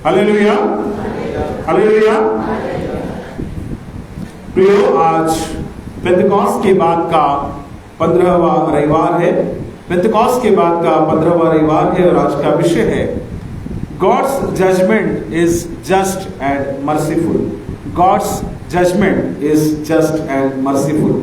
Hallelujah, hallelujah. प्रियो, आज पेंतेकोस्त के बाद का 15वां रविवार है। पेंतेकोस्त के बाद का 15वां रविवार है और आज का विषय है god's judgement is just and merciful. God's judgement is just and merciful.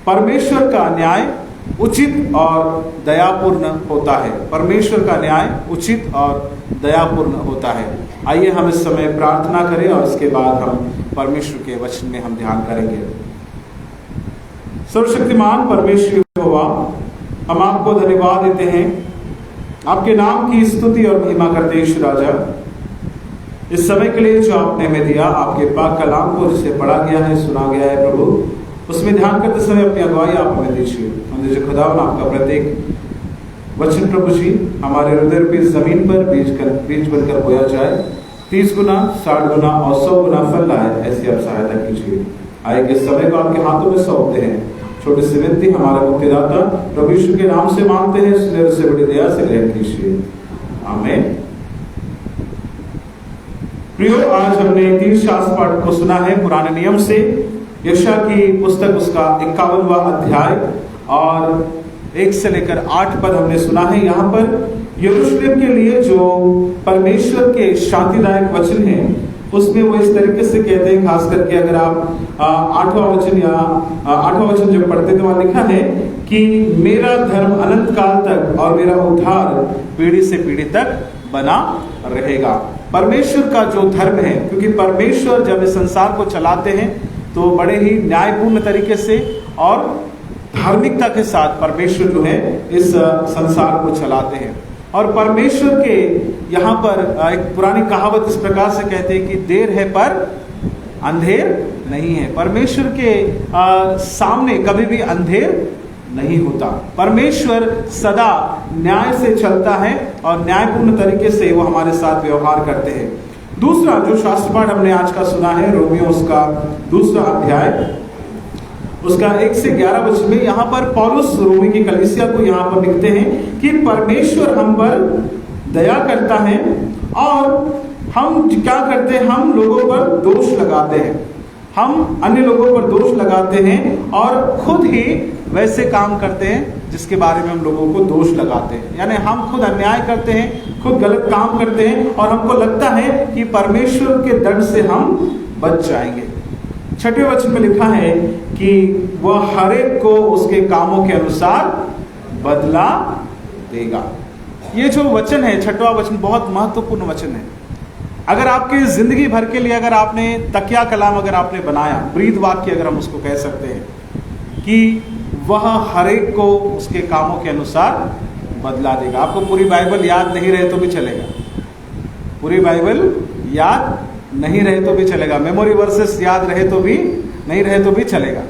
परमेश्वर का न्याय उचित और दयापूर्ण होता है। परमेश्वर का न्याय उचित और दयापूर्ण होता है। आइए हम इस समय प्रार्थना करें और इसके बाद हम परमेश्वर के वचन में हम ध्यान करेंगे। सर्वशक्तिमान परमेश्वर यहोवा, हम आपको धन्यवाद देते हैं, आपके नाम की स्तुति और महिमा करते हैं राजा, इस समय के लिए जो आपने हमें दिया। आपके पाक कलाम को जिसे पढ़ा गया है, सुना गया है प्रभु, उसमें ध्यान करते समय अपनी अगुवाई आप हमें दीजिए। हम दीजिए खुदावन, आपका प्रत्येक वचन प्रभु जी हमारे हृदय पे जमीन पर बीज बनकर बोया जाए, 30 गुना, 60 गुना और 100 गुना फल लाए, ऐसी आप सहायता कीजिए। आए के समय को आपके हाथों में सौंपते हैं। छोटी सी विनती हमारे मुक्तिदाता प्रभु यीशु के नाम से मांगते हैं, सुनहरे से बड़ी दया से ग्रहण कीजिए, आमीन। प्रियो, आज हमने 3 शास्त्र पाठ को सुना है पुराने नियम से। यशायाह की पुस्तक उसका 51वां अध्याय और 1 से लेकर 8 पद हमने सुना है। यहाँ पर यरूशलेम के लिए जो परमेश्वर के शांतिदायक वचन हैं, उसमें वो इस तरीके से कहते हैं, खास करके अगर आप 8वां वचन या 8वां वचन जब पढ़ते तो वहां लिखा है कि मेरा धर्म अनंत काल तक और मेरा उद्धार पीढ़ी से पीढ़ी तक बना रहेगा। परमेश्वर का जो धर्म है, क्योंकि परमेश्वर जब इस संसार को चलाते हैं तो बड़े ही न्यायपूर्ण तरीके से और धार्मिकता के साथ परमेश्वर जो है इस संसार को चलाते हैं। और परमेश्वर के यहाँ पर एक पुरानी कहावत इस प्रकार से कहते हैं कि देर है पर अंधेर नहीं है। परमेश्वर के सामने कभी भी अंधेर नहीं होता। परमेश्वर सदा न्याय से चलता है और न्यायपूर्ण तरीके से वो हमारे साथ व्यवहार करते हैं। दूसरा जो शास्त्र पाठ हमने आज का सुना है, रोमियो उसका 2 अध्याय उसका 1 से 11 वचन में, यहाँ पर पौलुस रोमी की कलीसिया को यहाँ पर लिखते हैं कि परमेश्वर हम पर दया करता है और हम क्या करते हैं, हम लोगों पर दोष लगाते हैं। हम अन्य लोगों पर दोष लगाते हैं और खुद ही वैसे काम करते हैं जिसके बारे में हम लोगों को दोष लगाते हैं। यानी हम खुद अन्याय करते हैं, खुद गलत काम करते हैं और हमको लगता है कि परमेश्वर के दंड से हम बच जाएंगे। 6वें वचन में लिखा है कि वह हर एक को उसके कामों के अनुसार बदला देगा। ये जो वचन है, 6वां वचन, बहुत महत्वपूर्ण वचन है। अगर आपकी जिंदगी भर के लिए अगर आपने तकिया कलाम अगर आपने बनाया, ब्रीद वाक्य अगर हम उसको कह सकते हैं कि वह हर एक को उसके कामों के अनुसार बदला देगा। आपको पूरी बाइबल याद नहीं रहे तो भी चलेगा, पूरी बाइबल याद नहीं रहे तो भी चलेगा, मेमोरी वर्सेस याद रहे तो भी नहीं रहे तो भी चलेगा,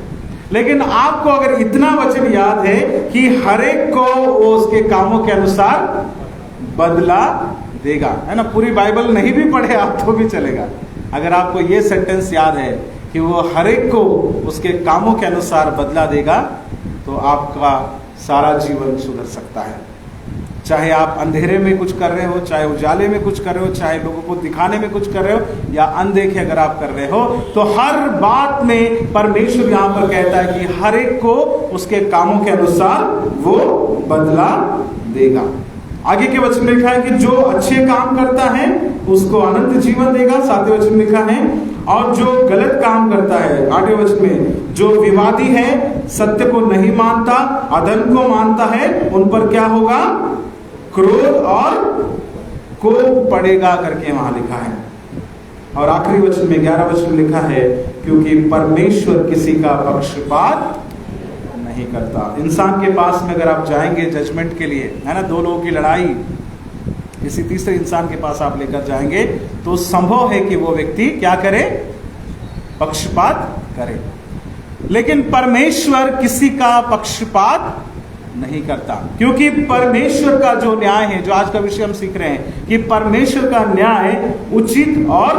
लेकिन आपको अगर इतना वचन याद है कि हर एक को वो उसके कामों के अनुसार बदला देगा, है ना। पूरी बाइबल नहीं भी पढ़े आप तो भी चलेगा। अगर आपको ये सेंटेंस याद है कि वो हर एक को उसके कामों के अनुसार बदला देगा, तो आपका सारा जीवन सुधर सकता है। चाहे आप अंधेरे में कुछ कर रहे हो, चाहे उजाले में कुछ कर रहे हो, चाहे लोगों को दिखाने में कुछ कर रहे हो या अनदेखे अगर आप कर रहे हो, तो हर बात में परमेश्वर यहाँ पर कहता है कि हर एक को उसके कामों के अनुसार वो बदला देगा। आगे के वचन में लिखा है कि जो अच्छे काम करता है उसको अनंत जीवन देगा। 7वें वचन में लिखा है और जो गलत काम करता है, 8वें वचन में, जो विवादी है, सत्य को नहीं मानता, अधर्म को मानता है, उन पर क्या होगा, क्रोध और कोप पड़ेगा करके वहां लिखा है। और आखिरी वचन में 11 वचन में लिखा है क्योंकि परमेश्वर किसी का पक्षपात नहीं करता। इंसान के पास में अगर आप जाएंगे जजमेंट के लिए, है ना, 2 लोगों की लड़ाई किसी तीसरे इंसान के पास आप लेकर जाएंगे तो संभव है कि वो व्यक्ति क्या करे, पक्षपात करे। लेकिन परमेश्वर किसी का पक्षपात नहीं करता, क्योंकि परमेश्वर का जो न्याय है, जो आज का विषय हम सीख रहे हैं कि परमेश्वर का न्याय उचित और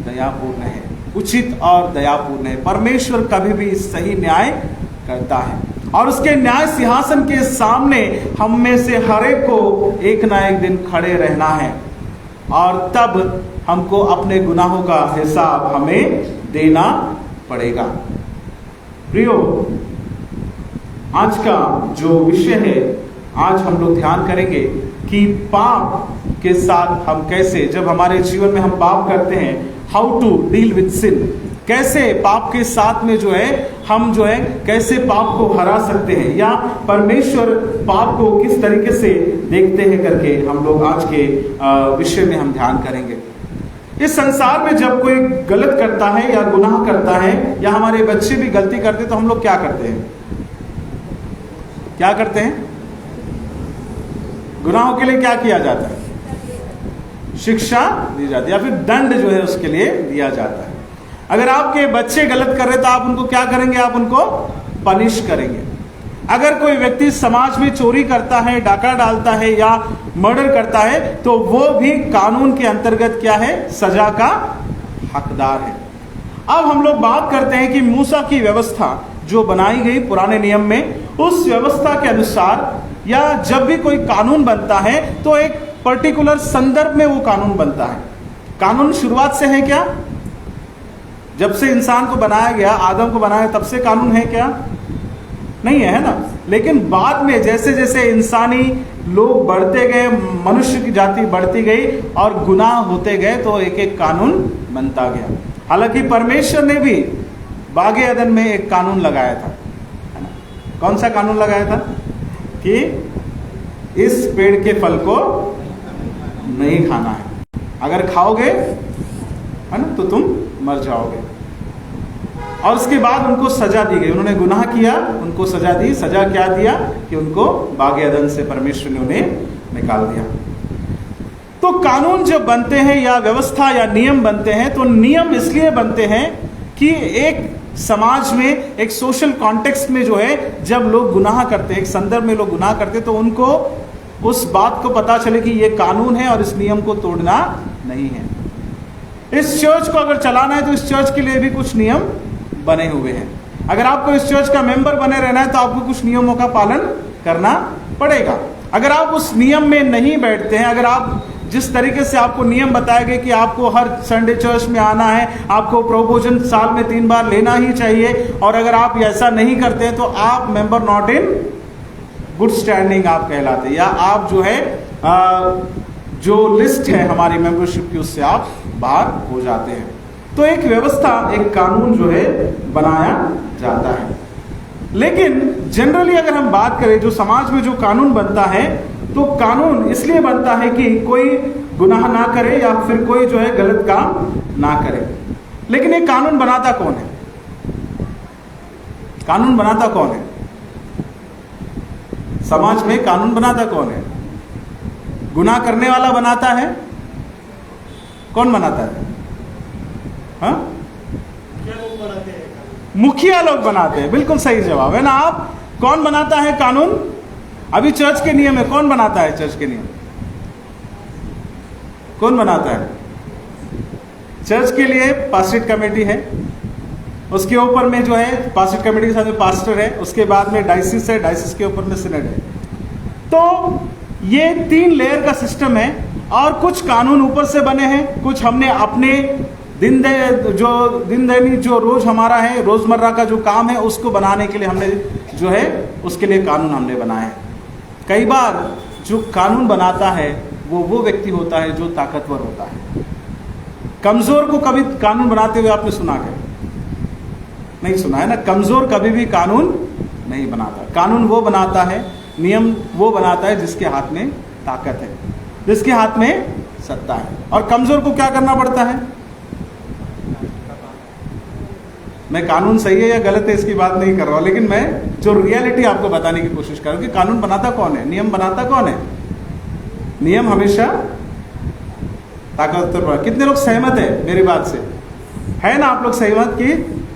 दयापूर्ण है। उचित और दयापूर्ण है। परमेश्वर कभी भी सही न्याय करता है और उसके न्याय सिंहासन के सामने हम में से हर एक को एक ना एक दिन खड़े रहना है। और तब हमको अपने गुनाहों का हिसाब हमें देना पड़ेगा। प्रियो, आज का जो विषय है, आज हम लोग ध्यान करेंगे कि पाप के साथ हम कैसे, जब हमारे जीवन में हम पाप करते हैं, हाउ टू डील विद सिन, कैसे पाप के साथ में जो है हम जो है कैसे पाप को हरा सकते हैं, या परमेश्वर पाप को किस तरीके से देखते हैं करके हम लोग आज के विषय में हम ध्यान करेंगे। इस संसार में जब कोई गलत करता है या गुनाह करता है, या हमारे बच्चे भी गलती करते, तो हम लोग क्या करते हैं? क्या करते हैं? गुनाहों के लिए क्या किया जाता है? शिक्षा दी जाती है, या फिर दंड जो है उसके लिए दिया जाता है। अगर आपके बच्चे गलत कर रहे तो आप उनको क्या करेंगे? आप उनको पनिश करेंगे। अगर कोई व्यक्ति समाज में चोरी करता है, डाका डालता है या मर्डर करता है, तो वो भी कानून के अंतर्गत क्या है? सजा का हकदार है। अब हम लोग बात करते हैं कि मूसा की व्यवस्था जो बनाई गई पुराने नियम में, उस व्यवस्था के अनुसार या जब भी कोई कानून बनता है तो एक पर्टिकुलर संदर्भ में वो कानून बनता है। कानून शुरुआत से है क्या? जब से इंसान को बनाया गया, आदम को बनाया, तब से कानून है क्या? नहीं है, है ना? लेकिन बाद में जैसे जैसे इंसानी लोग बढ़ते गए, मनुष्य की जाति बढ़ती गई और गुनाह होते गए, तो एक एक कानून बनता गया। हालांकि परमेश्वर ने भी बागे अदन में एक कानून लगाया था, है ना? कौन सा कानून लगाया था? कि इस पेड़ के फल को नहीं खाना है, अगर खाओगे, है ना, तो तुम मर जाओगे। और उसके बाद उनको सजा दी गई। उन्होंने गुनाह किया, उनको सजा दी। सजा क्या दिया? कि उनको बागे अदन से परमेश्वर ने उन्हें निकाल दिया। तो कानून जब बनते हैं या व्यवस्था या नियम बनते हैं, तो नियम इसलिए बनते हैं कि एक समाज में, एक सोशल कॉन्टेक्स्ट में जो है, जब लोग गुनाह करते हैं, एक संदर्भ में लोग गुनाह करते हैं, तो उनको उस बात को पता चले कि ये कानून है और इस नियम को तोड़ना नहीं है। इस चर्च को अगर चलाना है तो इस चर्च के लिए भी कुछ नियम बने हुए हैं। अगर आपको इस चर्च का मेंबर बने रहना है तो आपको कुछ नियमों का पालन करना पड़ेगा। अगर आप उस नियम में नहीं बैठते हैं, अगर आप जिस तरीके से आपको नियम बताए गए कि आपको हर संडे चर्च में आना है, आपको प्रभु भोजन साल में 3 बार लेना ही चाहिए, और अगर आप ऐसा नहीं करते हैं तो आप member not in good standing आप कहलाते हैं, या आप जो है जो लिस्ट है हमारी मेंबरशिप की, उससे आप बाहर हो जाते हैं। तो एक व्यवस्था, एक कानून जो है बनाया जाता है। लेकिन जनरली अगर हम बात करें, जो समाज में जो कानून बनता है, तो कानून इसलिए बनता है कि कोई गुनाह ना करे या फिर कोई जो है गलत काम ना करे। लेकिन ये कानून बनाता कौन है? कानून बनाता कौन है? समाज में कानून बनाता कौन है? गुनाह करने वाला बनाता है? कौन बनाता है? हाँ? मुखिया लोग बनाते हैं। बिल्कुल सही जवाब है ना। आप कौन बनाता है कानून? अभी चर्च के नियम है, कौन बनाता है? चर्च के नियम कौन बनाता है? चर्च के लिए पास्टरेट कमेटी है, उसके ऊपर में जो है पास्टरेट कमेटी के साथ में पास्टर है, उसके बाद में डायसिस है, डायसिस के ऊपर में सिनेट है। तो ये 3 लेयर का सिस्टम है, और कुछ कानून ऊपर से बने हैं, कुछ हमने अपने दिन दैनिक जो रोज हमारा है, रोजमर्रा का जो काम है, उसको बनाने के लिए हमने जो है उसके लिए कानून हमने बनाए हैं। कई बार जो कानून बनाता है वो व्यक्ति होता है जो ताकतवर होता है। कमजोर को कभी कानून बनाते हुए आपने सुना क्या? नहीं सुना है ना। कमजोर कभी भी कानून नहीं बनाता। कानून वो बनाता है, नियम वो बनाता है जिसके हाथ में ताकत है, जिसके हाथ में सत्ता है। और कमजोर को क्या करना पड़ता है? मैं कानून सही है या गलत है इसकी बात नहीं कर रहा हूं, लेकिन मैं जो रियलिटी आपको बताने की कोशिश कर रहा हूं कि कानून बनाता कौन है, नियम बनाता कौन है। नियम हमेशा ताकतवर। कितने लोग सहमत है मेरी बात से? है ना आप लोग सहमत कि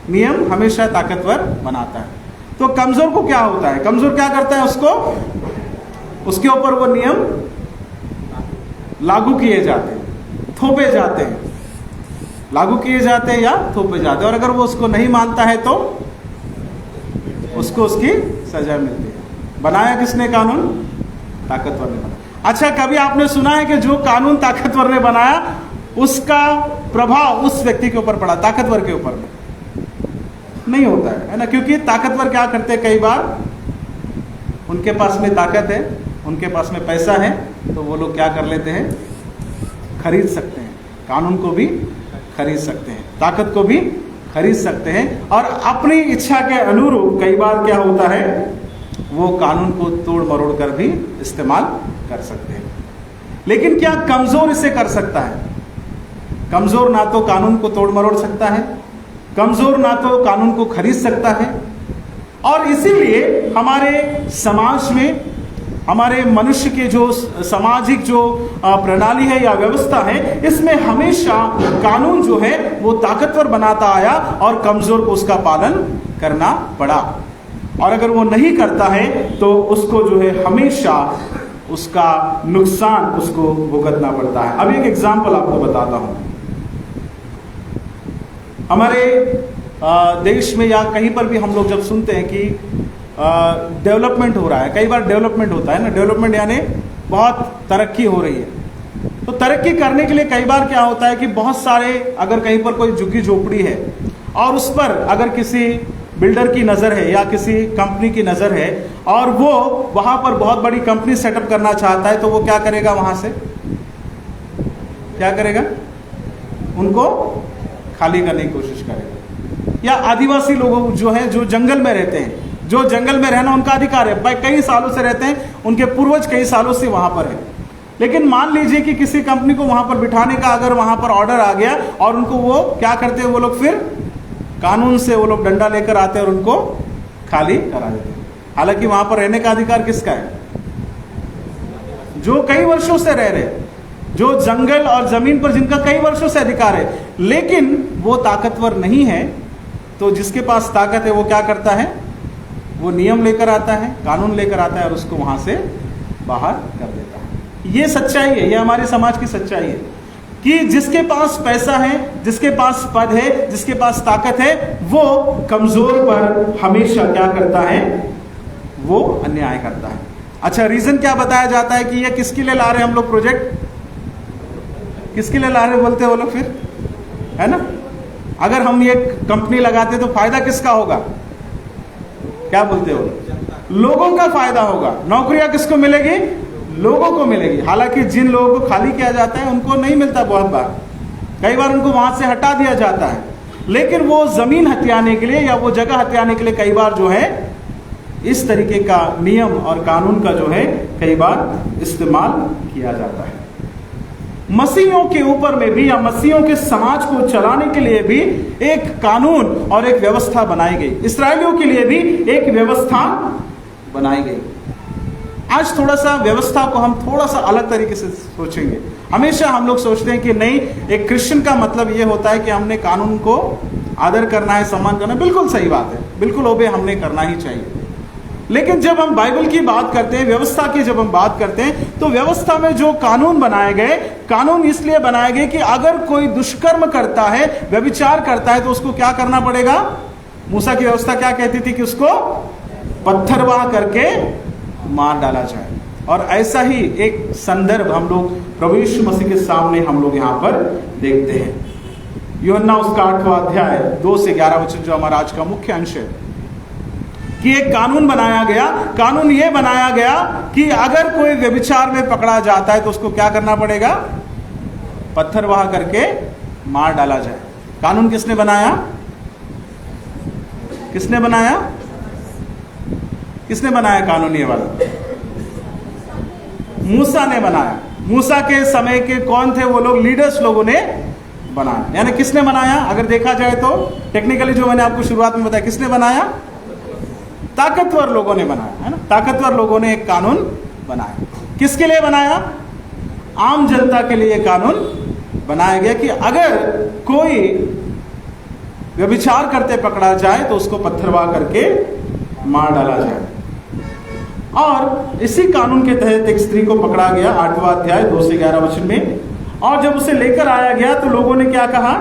नियम हमेशा ताकतवर बनाता है। तो कमजोर को क्या होता है? कमजोर क्या करता है? उसके ऊपर वो नियम लागू किए जाते हैं, थोपे जाते हैं, लागू किए जाते हैं या थोपे जाते हैं। और अगर वो उसको नहीं मानता है तो उसको उसकी सजा मिलती है। बनाया किसने कानून? ताकतवर ने बनाया। अच्छा, कभी आपने सुना है कि जो कानून ताकतवर ने बनाया उसका प्रभाव उस व्यक्ति के ऊपर पड़ा, ताकतवर के ऊपर नहीं होता है ना? क्योंकि ताकतवर क्या करते हैं, कई बार उनके पास में ताकत है, उनके पास में पैसा है, तो वो लोग क्या कर लेते हैं, खरीद सकते हैं, कानून को भी खरीद सकते हैं, ताकत को भी खरीद सकते हैं, और अपनी इच्छा के अनुरूप कई बार क्या होता है, वो कानून को तोड़ मरोड़ कर भी इस्तेमाल कर सकते हैं। लेकिन क्या कमजोर इसे कर सकता है? कमजोर ना तो कानून को तोड़ मरोड़ सकता है, कमजोर ना तो कानून को खरीद सकता है। और इसीलिए हमारे समाज में, हमारे मनुष्य के जो सामाजिक जो प्रणाली है या व्यवस्था है, इसमें हमेशा कानून जो है वो ताकतवर बनाता आया और कमजोर को उसका पालन करना पड़ा। और अगर वो नहीं करता है तो उसको जो है हमेशा उसका नुकसान उसको भुगतना पड़ता है। अब एक एग्जाम्पल आपको बताता हूं। हमारे देश में या कहीं पर भी हम लोग जब सुनते हैं कि डेवलपमेंट हो रहा है, कई बार डेवलपमेंट होता है ना, डेवलपमेंट यानी बहुत तरक्की हो रही है, तो तरक्की करने के लिए कई बार क्या होता है कि बहुत सारे, अगर कहीं पर कोई झुग्गी झोपड़ी है और उस पर अगर किसी बिल्डर की नज़र है या किसी कंपनी की नज़र है और वो वहां पर बहुत बड़ी कंपनी सेटअप करना चाहता है, तो वो क्या करेगा, वहां से क्या करेगा, उनको खाली करने की कोशिश करेगा। या आदिवासी लोग जो हैं, जो जंगल में रहते हैं, जो जंगल में रहना उनका अधिकार है, भाई कई सालों से रहते हैं, उनके पूर्वज कई सालों से वहां पर है। लेकिन मान लीजिए कि किसी कंपनी को वहां पर बिठाने का अगर वहां पर ऑर्डर आ गया और उनको वो क्या करते हैं, वो लोग फिर कानून से वो लोग डंडा लेकर आते हैं और उनको खाली करा देते हैं। हालांकि वहां पर रहने का अधिकार किसका है, जो कई वर्षों से रह रहे, जो जंगल और जमीन पर जिनका कई वर्षों से अधिकार है, लेकिन वो ताकतवर नहीं है। तो जिसके पास ताकत है वो क्या करता है, वो नियम लेकर आता है, कानून लेकर आता है और उसको वहां से बाहर कर देता है। ये सच्चाई है, ये हमारे समाज की सच्चाई है कि जिसके पास पैसा है, जिसके पास पद है, जिसके पास ताकत है, वो कमजोर पर हमेशा क्या करता है, वो अन्याय करता है। अच्छा, रीजन क्या बताया जाता है कि ये किसके लिए ला रहे हैं हम लोग प्रोजेक्ट, किसके लिए ला रहे बोलते वो लोग फिर, है ना? अगर हम ये कंपनी लगाते तो फायदा किसका होगा, क्या बोलते हो, लोगों का फायदा होगा। नौकरियां किसको मिलेगी, लोगों को मिलेगी। हालांकि जिन लोगों को खाली किया जाता है उनको नहीं मिलता, बहुत बार कई बार उनको वहां से हटा दिया जाता है, लेकिन वो जमीन हथियाने के लिए या वो जगह हथियाने के लिए कई बार जो है इस तरीके का नियम और कानून का जो है कई बार इस्तेमाल किया जाता है। मसीहियों के ऊपर में भी या मसीहियों के समाज को चलाने के लिए भी एक कानून और एक व्यवस्था बनाई गई। इस्राएलियों के लिए भी एक व्यवस्था बनाई गई। आज थोड़ा सा व्यवस्था को हम थोड़ा सा अलग तरीके से सोचेंगे। हमेशा हम लोग सोचते हैं कि नहीं, एक क्रिश्चियन का मतलब ये होता है कि हमने कानून को आदर करना है, सम्मान करना है। बिल्कुल सही बात है, बिल्कुल ओबे हमने करना ही चाहिए। लेकिन जब हम बाइबल की बात करते हैं, व्यवस्था की जब हम बात करते हैं, तो व्यवस्था में जो कानून बनाए गए, कानून इसलिए बनाए गए कि अगर कोई दुष्कर्म करता है, व्यभिचार करता है, तो उसको क्या करना पड़ेगा। मूसा की व्यवस्था क्या कहती थी कि उसको पत्थरवाह करके मार डाला जाए। और ऐसा ही एक संदर्भ हम लोग प्रभु यीशु मसीह के सामने हम लोग यहाँ पर देखते हैं। यूहन्ना उसका 8वां अध्याय 2 से 11 वचन जो हमारा आज का मुख्य अंश है, कि एक कानून बनाया गया। कानून ये बनाया गया कि अगर कोई व्यभिचार में पकड़ा जाता है तो उसको क्या करना पड़ेगा, पत्थरवाह करके मार डाला जाए। कानून किसने बनाया, किसने बनाया, किसने बनाया कानून ये वाला? मूसा ने बनाया। मूसा के समय के कौन थे वो लोग, लीडर्स लोगों ने बनाया। यानी किसने बनाया, अगर देखा जाए तो टेक्निकली जो मैंने आपको शुरुआत में बताया, किसने बनाया, ताकतवर लोगों ने बनाया, है ना। ताकतवर लोगों ने एक कानून बनाया। किसके लिए बनाया, आम जनता के लिए कानून बनाया गया कि अगर कोई व्यभिचार करते पकड़ा जाए तो उसको पत्थरवाह करके मार डाला जाए। और इसी कानून के तहत एक स्त्री को पकड़ा गया, 8वां अध्याय 2 से 11 वचन में। और जब उसे लेकर आया गया तो लोगों ने क्या कहा,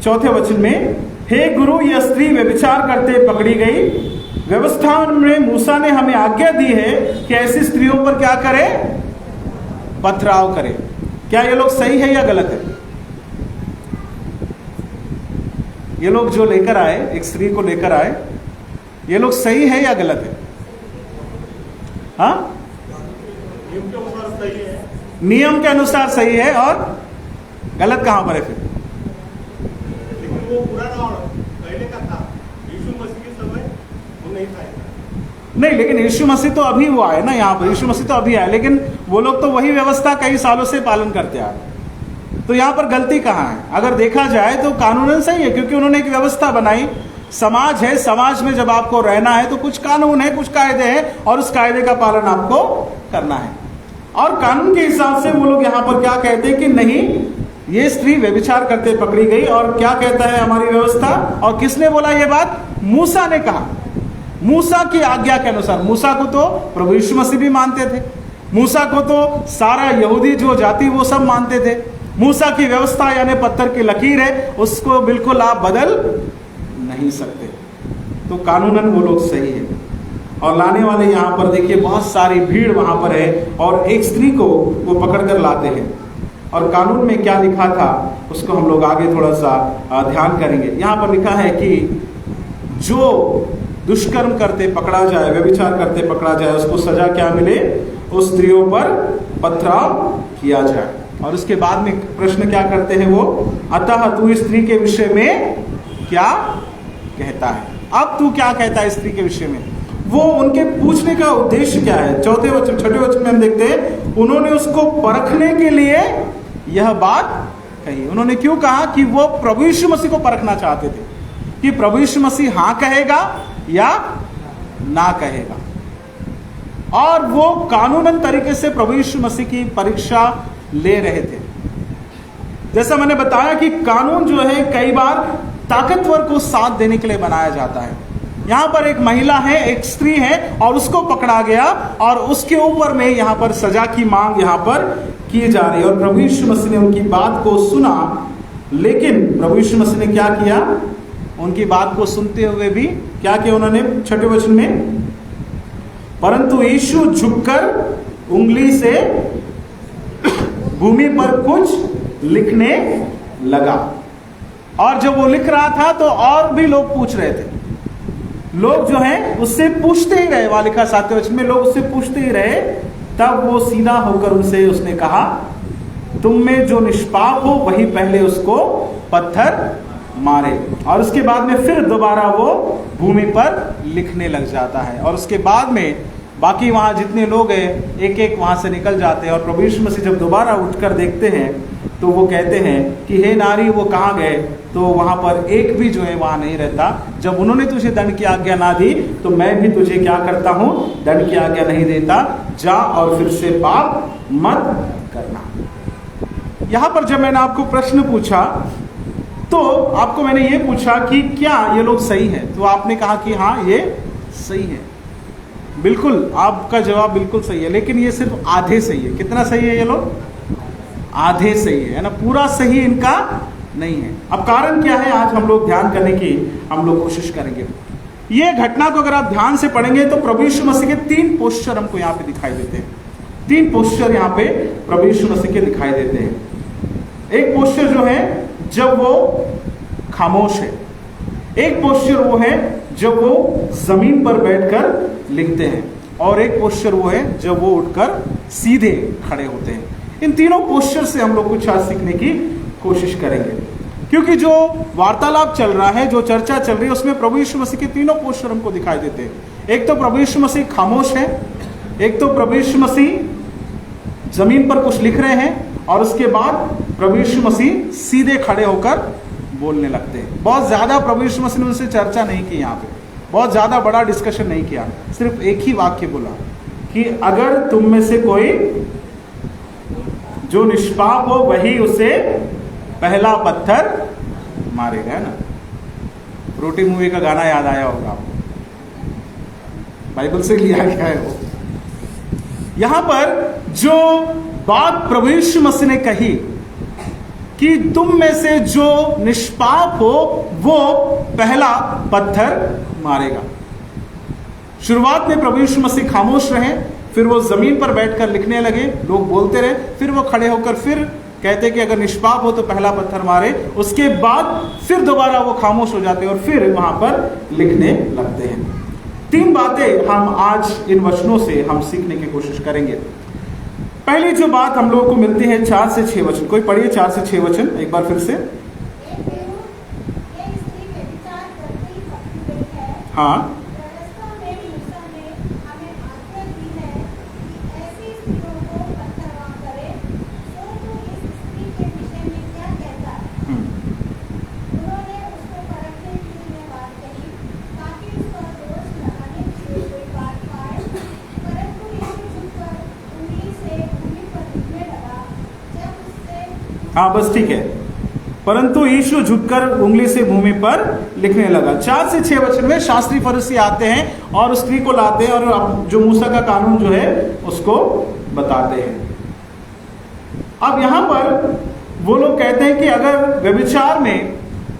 4थे वचन में, हे गुरु, यह स्त्री व्यभिचार करते पकड़ी गई। व्यवस्था में मूसा ने हमें आज्ञा दी है कि ऐसी स्त्रियों पर क्या करें, पथराव करे। क्या ये लोग सही है या गलत है? ये लोग जो लेकर आए, एक स्त्री को लेकर आए, ये लोग सही है या गलत है? हाँ, नियम के अनुसार सही है, और गलत कहां पर है फिर? लेकिन वो पुराना पहले का था, यीशु मसीह के समय वो नहीं था। नहीं, लेकिन यीशु मसीह तो अभी हुआ है ना, यहाँ पर यीशु मसीह तो अभी आए, लेकिन वो लोग तो वही व्यवस्था कई सालों से पालन करते आ रहे। तो यहाँ पर गलती कहाँ है? अगर देखा जाए तो कानूनन सही है, क्योंकि उन्होंने एक व्यवस्था बनाई। समाज है, समाज में जब आपको रहना है तो कुछ कानून है, कुछ कायदे हैं, और उस कायदे का पालन आपको करना है। और कानून के हिसाब से वो लोग यहाँ पर क्या कहते हैं कि नहीं, ये स्त्री व्यभिचार करते पकड़ी गई। और क्या कहता है हमारी व्यवस्था? और किसने बोला ये बात? मूसा ने कहा। मूसा की आज्ञा के अनुसार। मूसा को तो प्रभु यीशु मसीह भी मानते थे, मूसा को तो सारा यहूदी जो जाति वो सब मानते थे। मूसा की व्यवस्था यानी पत्थर की लकीर है, उसको बिल्कुल आप बदल नहीं सकते। तो कानूनन वो लोग सही है। और लाने वाले यहाँ पर देखिए बहुत सारी भीड़ वहां पर है, और एक स्त्री को वो पकड़ कर लाते हैं। और कानून में क्या लिखा था उसको हम लोग आगे थोड़ा सा ध्यान करेंगे। यहाँ पर लिखा है कि जो दुष्कर्म करते पकड़ा जाए, व्यभिचार करते पकड़ा जाए, उसको सजा क्या मिले? उस स्त्रियों पर पथराव किया जाए। और उसके बाद में प्रश्न क्या करते हैं वो? अतः तू स्त्री के विषय में क्या कहता है? अब तू क्या कहता है स्त्री के विषय में? वो उनके पूछने का उद्देश्य क्या है? छठे वचन में हम देखते हैं, उन्होंने उसको परखने के लिए यह बात कही। उन्होंने क्यों कहा? कि वो प्रभु यीशु मसीह को परखना चाहते थे कि प्रभु यीशु मसीह हाँ कहेगा या ना कहेगा। और वो कानूनन तरीके से प्रभु यीशु मसीह की परीक्षा ले रहे थे। जैसा मैंने बताया कि कानून जो है कई बार ताकतवर को साथ देने के लिए बनाया जाता है। यहां पर एक महिला है, एक स्त्री है, और उसको पकड़ा गया, और उसके ऊपर में यहां पर सजा की मांग यहां पर की जा रही है। और प्रभु यीशु मसीह ने उनकी बात को सुना, लेकिन प्रभु यीशु मसीह ने क्या किया? उनकी बात को सुनते हुए भी क्या किया उन्होंने? छठे वचन में, परंतु यीशु झुककर उंगली से भूमि पर कुछ लिखने लगा। और जब वो लिख रहा था तो और भी लोग पूछ रहे थे। लोग जो हैं उससे पूछते ही रहे। वहां लिखा 7वें वचन में, लोग उससे पूछते ही रहे। तब वो सीधा होकर उनसे उसने कहा, तुम में जो निष्पाप हो वही पहले उसको पत्थर मारे। और उसके बाद में फिर दोबारा वो भूमि पर लिखने लग जाता है। और उसके बाद में बाकी वहां जितने लोग हैं एक एक वहां से निकल जाते हैं। और प्रभु यीशु मसीह जब दोबारा उठकर देखते हैं तो वो कहते हैं कि हे नारी, वो कहाँ गए? तो वहां पर एक भी जो है वहां नहीं रहता। जब उन्होंने तुझे दंड की आज्ञा ना दी तो मैं भी तुझे क्या करता हूं? दंड की आज्ञा नहीं देता। जा और फिर से पाप मत करना। यहां पर जब मैंने आपको प्रश्न पूछा तो आपको मैंने ये पूछा कि क्या ये लोग सही हैं? तो आपने कहा कि हाँ ये सही है। बिल्कुल, आपका जवाब बिल्कुल सही है, लेकिन ये सिर्फ आधे सही है। कितना सही है ये लोग? आधे सही है ना, पूरा सही इनका नहीं है। अब कारण क्या है आज हम लोग ध्यान करने की हम लोग कोशिश करेंगे। ये घटना को अगर आप ध्यान से पढ़ेंगे तो प्रभु यीशु मसीह के 3 पोस्चर हमको यहाँ पे दिखाई देते हैं। 3 पोस्चर यहाँ पे प्रभु यीशु मसीह के दिखाई देते हैं। एक पोस्चर जो है जब वो खामोश है, एक पोस्चर वो है जब वो जमीन पर बैठकर लिखते हैं, और एक पोस्चर वो है जब वो उठकर सीधे खड़े होते हैं। इन तीनों पोस्चर से हम लोग कुछ आज सीखने की कोशिश करेंगे, क्योंकि जो वार्तालाप चल रहा है, जो चर्चा चल रही है, उसमें प्रभु यीशु मसीह के तीनों पोस्चर हमको दिखाई देते हैं। एक तो प्रभु यीशु मसीह खामोश है, एक तो प्रभु यीशु मसीह जमीन पर कुछ लिख रहे हैं, और उसके बाद प्रभु यीशु मसीह सीधे खड़े होकर बोलने लगते हैं। बहुत ज्यादा प्रभु यीशु मसीह ने उनसे चर्चा नहीं की, यहाँ पे बहुत ज्यादा बड़ा डिस्कशन नहीं किया, सिर्फ एक ही वाक्य बोला कि अगर तुम में से कोई जो निष्पाप हो वही उसे पहला पत्थर मारेगा। ना, रोटी मूवी का गाना याद आया होगा आपको, बाइबल से लिया गया है वो। यहां पर जो बात प्रभु यीशु मसीह ने कही कि तुम में से जो निष्पाप हो वो पहला पत्थर मारेगा। शुरुआत में प्रभु यीशु मसीह खामोश रहे, फिर वो जमीन पर बैठकर लिखने लगे, लोग बोलते रहे, फिर वो खड़े होकर फिर कहते कि अगर निष्पाप हो तो पहला पत्थर मारे। उसके बाद फिर दोबारा वो खामोश हो जाते और फिर वहां पर लिखने लगते हैं। 3 बातें हम आज इन वचनों से हम सीखने की कोशिश करेंगे। पहली जो बात हम लोगों को मिलती है 4 से 6 वचन, कोई पढ़िए 4 से 6 वचन एक बार फिर से। हाँ, हाँ बस ठीक है। परंतु यीशु झुककर उंगली से भूमि पर लिखने लगा। 4 से 6 वचन में शास्त्री फरीसी आते हैं और उस स्त्री को लाते हैं और जो मूसा का कानून जो है उसको बताते हैं। अब यहां पर वो लोग कहते हैं कि अगर व्यभिचार में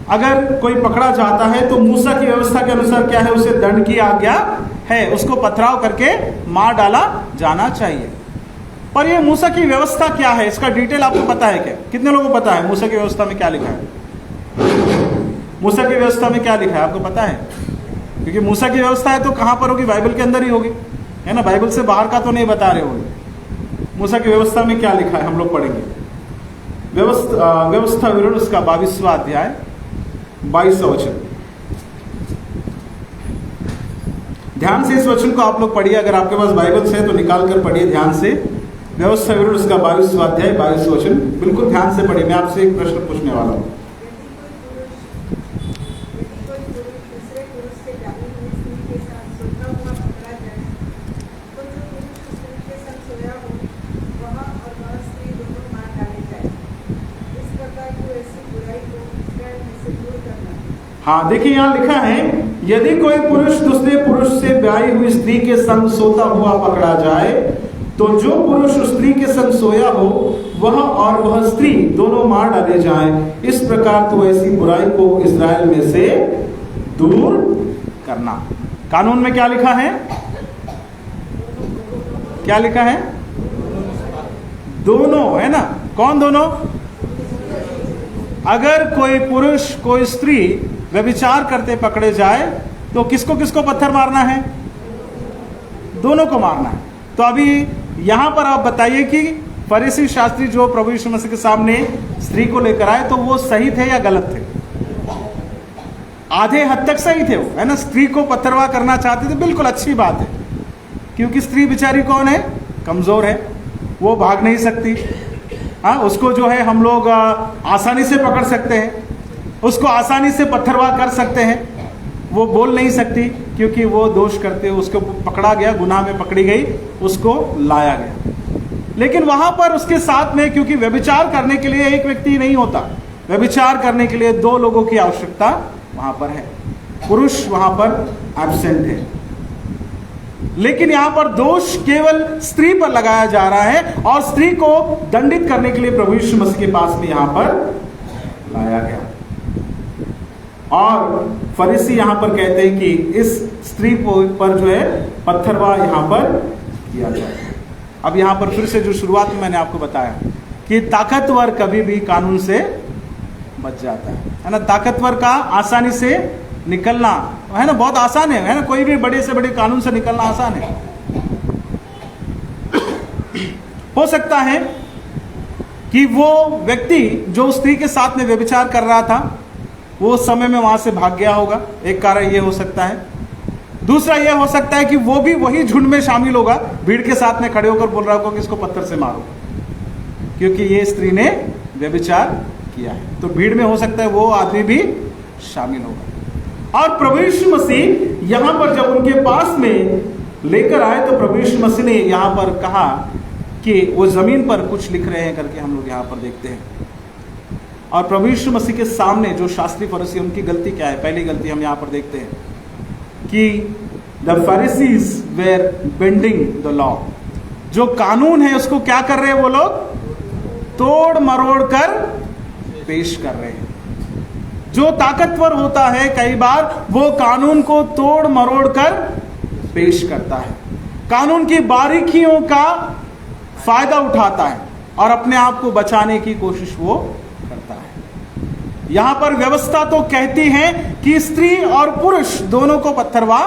अगर कोई पकड़ा जाता है तो मूसा की व्यवस्था के अनुसार क्या है, उसे दंड की आज्ञा है, उसको पथराव करके मार डाला जाना चाहिए। पर ये मूसा की व्यवस्था क्या है, इसका डिटेल आपको पता है क्या? कितने लोगों को पता है मूसा की व्यवस्था में क्या लिखा है? मूसा की व्यवस्था में क्या लिखा है आपको पता है? क्योंकि मूसा की व्यवस्था है तो कहां पर होगी? बाइबल के अंदर ही होगी, है ना? बाइबल से बाहर का तो नहीं बता रहे होंगे। मूसा की व्यवस्था में क्या लिखा है हम लोग पढ़ेंगे। व्यवस्था विवरण उसका 22वां अध्याय 22वां वचन। ध्यान से इस वचन को आप लोग पढ़िए, अगर आपके पास बाइबल से है तो निकाल कर पढ़िए ध्यान से। व्यवस्था विवरण उसका 22वां अध्याय 22वां वचन, बिल्कुल ध्यान से पढ़िए। मैं आपसे एक प्रश्न पूछने वाला हूं। हाँ देखिए यहाँ लिखा है, यदि कोई पुरुष दूसरे पुरुष से ब्याही हुई स्त्री के संग सोता हुआ पकड़ा जाए तो जो पुरुष उस स्त्री के संग सोया हो वह और वह स्त्री दोनों मार डाले जाएं। इस प्रकार तो ऐसी बुराई को इस्राएल में से दूर करना। कानून में क्या लिखा है? क्या लिखा है? दोनों, है ना? कौन दोनों? अगर कोई पुरुष कोई स्त्री व्यभिचार करते पकड़े जाए तो किसको किसको पत्थर मारना है? दोनों को मारना है। तो अभी यहां पर आप बताइए कि फरीसी शास्त्री जो प्रभु यीशु मसीह के सामने स्त्री को लेकर आए तो वो सही थे या गलत थे? आधे हद तक सही थे वो, है ना? स्त्री को पत्थरवा करना चाहते थे, बिल्कुल अच्छी बात है, क्योंकि स्त्री बेचारी कौन है? कमजोर है, वो भाग नहीं सकती। हाँ, उसको जो है हम लोग आसानी से पकड़ सकते हैं, उसको आसानी से पत्थरवा कर सकते हैं। वो बोल नहीं सकती क्योंकि वो दोष करते, उसको पकड़ा गया, गुनाह में पकड़ी गई, उसको लाया गया। लेकिन वहां पर उसके साथ में, क्योंकि व्यभिचार करने के लिए एक व्यक्ति नहीं होता, व्यभिचार करने के लिए 2 लोगों की आवश्यकता वहां पर है। पुरुष वहां पर एब्सेंट है। लेकिन यहां पर दोष केवल स्त्री पर लगाया जा रहा है और स्त्री को दंडित करने के लिए प्रभु यीशु मसीह के पास में यहां पर लाया गया। और फरीसी यहां पर कहते हैं कि इस स्त्री पर जो है पत्थरवा यहां पर किया जाए। अब यहां पर फिर से जो शुरुआत में मैंने आपको बताया कि ताकतवर कभी भी कानून से बच जाता है ना? ताकतवर का आसानी से निकलना, है ना, बहुत आसान है ना? कोई भी बड़े से बड़े कानून से निकलना आसान है। हो सकता है कि वो व्यक्ति जो स्त्री के साथ में व्यभिचार कर रहा था वो उस समय में वहां से भाग गया होगा, एक कारण ये हो सकता है। दूसरा ये हो सकता है कि वो भी वही झुंड में शामिल होगा, भीड़ के साथ में खड़े होकर बोल रहा होगा कि इसको पत्थर से मारो, क्योंकि ये स्त्री ने व्यभिचार किया है। तो भीड़ में हो सकता है वो आदमी भी शामिल होगा। और प्रभु यीशु मसीह यहां पर जब उनके पास में लेकर आए तो प्रभु यीशु मसीह ने यहां पर कहा कि वो जमीन पर कुछ लिख रहे हैं करके हम लोग यहां पर देखते हैं। और प्रभु यीशु मसीह के सामने जो शास्त्री फरीसी, उनकी गलती क्या है? पहली गलती हम यहां पर देखते हैं कि the Pharisees were bending the law. जो कानून है उसको क्या कर रहे हैं वो लोग? तोड़ मरोड़ कर पेश कर रहे हैं। जो ताकतवर होता है कई बार वो कानून को तोड़ मरोड़ कर पेश करता है। कानून की बारीकियों का फायदा उठाता है और अपने आप को बचाने की कोशिश वो करता है। यहां पर व्यवस्था तो कहती है कि स्त्री और पुरुष दोनों को पत्थरवाह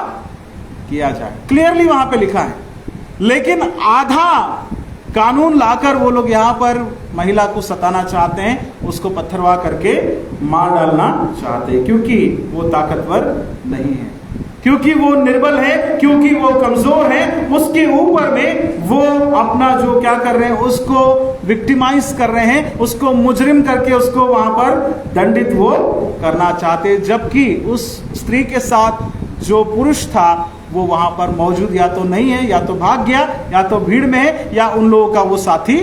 किया जाए, क्लियरली वहां पे लिखा है। लेकिन आधा कानून लाकर वो लोग यहां पर महिला को सताना चाहते हैं, उसको पत्थरवाह करके मार डालना चाहते हैं, क्योंकि वो ताकतवर नहीं है, क्योंकि वो निर्बल है, क्योंकि वो कमजोर है। उसके ऊपर में वो अपना जो क्या कर रहे हैं, उसको विक्टिमाइज कर रहे हैं, उसको मुजरिम करके उसको वहां पर दंडित वो करना चाहते, जबकि उस स्त्री के साथ जो पुरुष था वो वहां पर मौजूद या तो नहीं है, या तो भाग गया, या तो भीड़ में है, या उन लोगों का वो साथी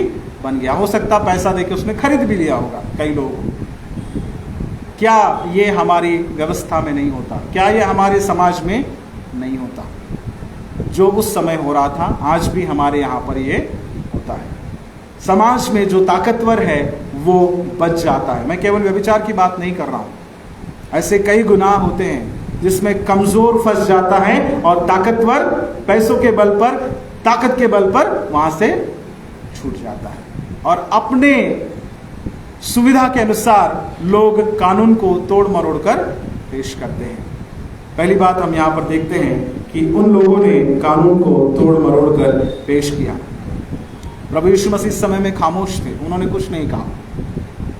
बन गया। हो सकता पैसा देके उसने खरीद भी लिया होगा कई लोगों को। क्या ये हमारी व्यवस्था में नहीं होता? क्या ये हमारे समाज में नहीं होता? जो उस समय हो रहा था आज भी हमारे यहाँ पर ये होता है। समाज में जो ताकतवर है वो बच जाता है। मैं केवल व्यभिचार की बात नहीं कर रहा हूं, ऐसे कई गुनाह होते हैं जिसमें कमजोर फंस जाता है और ताकतवर पैसों के बल पर, ताकत के बल पर वहां से छूट जाता है, और अपने सुविधा के अनुसार लोग कानून को तोड़ मरोड़ कर पेश करते हैं। पहली बात हम यहां पर देखते हैं कि उन लोगों ने कानून को तोड़ मरोड़ कर पेश किया। प्रभु यीशु मसीह इस समय में खामोश थे, उन्होंने कुछ नहीं कहा।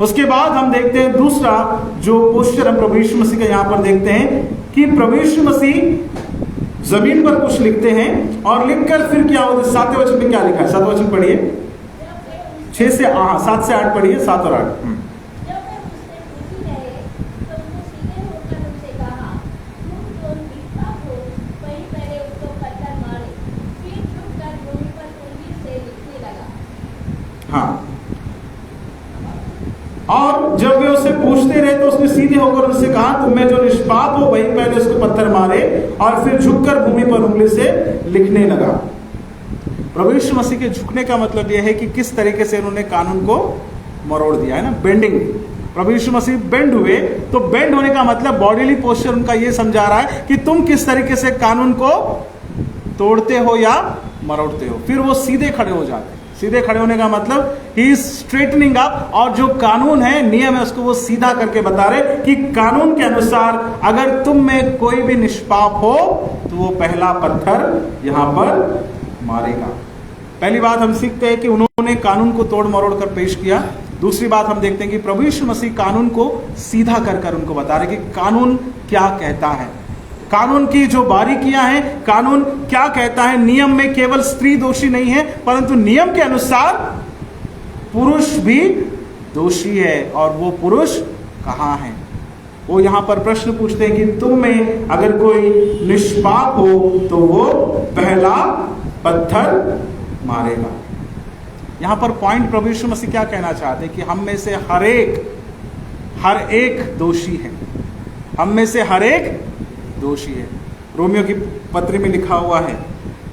उसके बाद हम देखते हैं दूसरा जो पोस्चर हम प्रभु यीशु मसीह का यहां पर देखते हैं कि प्रभु यीशु मसीह जमीन पर कुछ लिखते हैं, और लिखकर फिर क्या होता है? 7वें वचन में क्या लिखा है? 7वां वचन पढ़िए, 7 से 8 पढ़िए, 7 और 8। हाँ, और जब वे उससे पूछते रहे तो उसने सीधे होकर उनसे कहा, तुम में जो निष्पाप हो वही पहले उसको पत्थर मारे, और फिर झुककर भूमि पर उंगली से लिखने लगा। प्रभु यीशु मसीह के झुकने का मतलब यह है कि किस तरीके से उन्होंने कानून को मरोड़ दिया है ना, बेंडिंग। प्रभु यीशु मसीह बेंड हुए, तो बेंड होने का मतलब बॉडीली पोस्चर उनका यह समझा रहा है कि तुम किस तरीके से कानून को तोड़ते हो या मरोड़ते हो। फिर वो सीधे खड़े हो जाते हैं। सीधे खड़े होने का मतलब ही इज स्ट्रेटनिंग अप, और जो कानून है, नियम है, उसको वो सीधा करके बता रहे कि कानून के अनुसार अगर तुम में कोई भी निष्पाप हो तो वो पहला पत्थर यहां पर मारेगा। पहली बात हम सीखते हैं कि उन्होंने कानून को तोड़ मरोड़ कर पेश किया। दूसरी बात हम देखते हैं कि प्रभु यीशु मसीह कानून को सीधा कर उनको बता रहे कि कानून क्या कहता है, कानून की जो बारीकियां हैं, कानून क्या कहता है। नियम में केवल स्त्री दोषी नहीं है, परंतु नियम के अनुसार पुरुष भी दोषी है, और वो पुरुष कहाँ है? वो यहां पर प्रश्न पूछते हैं कि तुम में अगर कोई निष्पाप हो तो वो पहला पत्थर मारेगा। यहां पर पॉइंट प्रभु यीशु मसीह क्या कहना चाहते हैं कि हम में से हर एक दोषी है, हम में से हर एक दोषी है। रोमियो की पत्री में लिखा हुआ है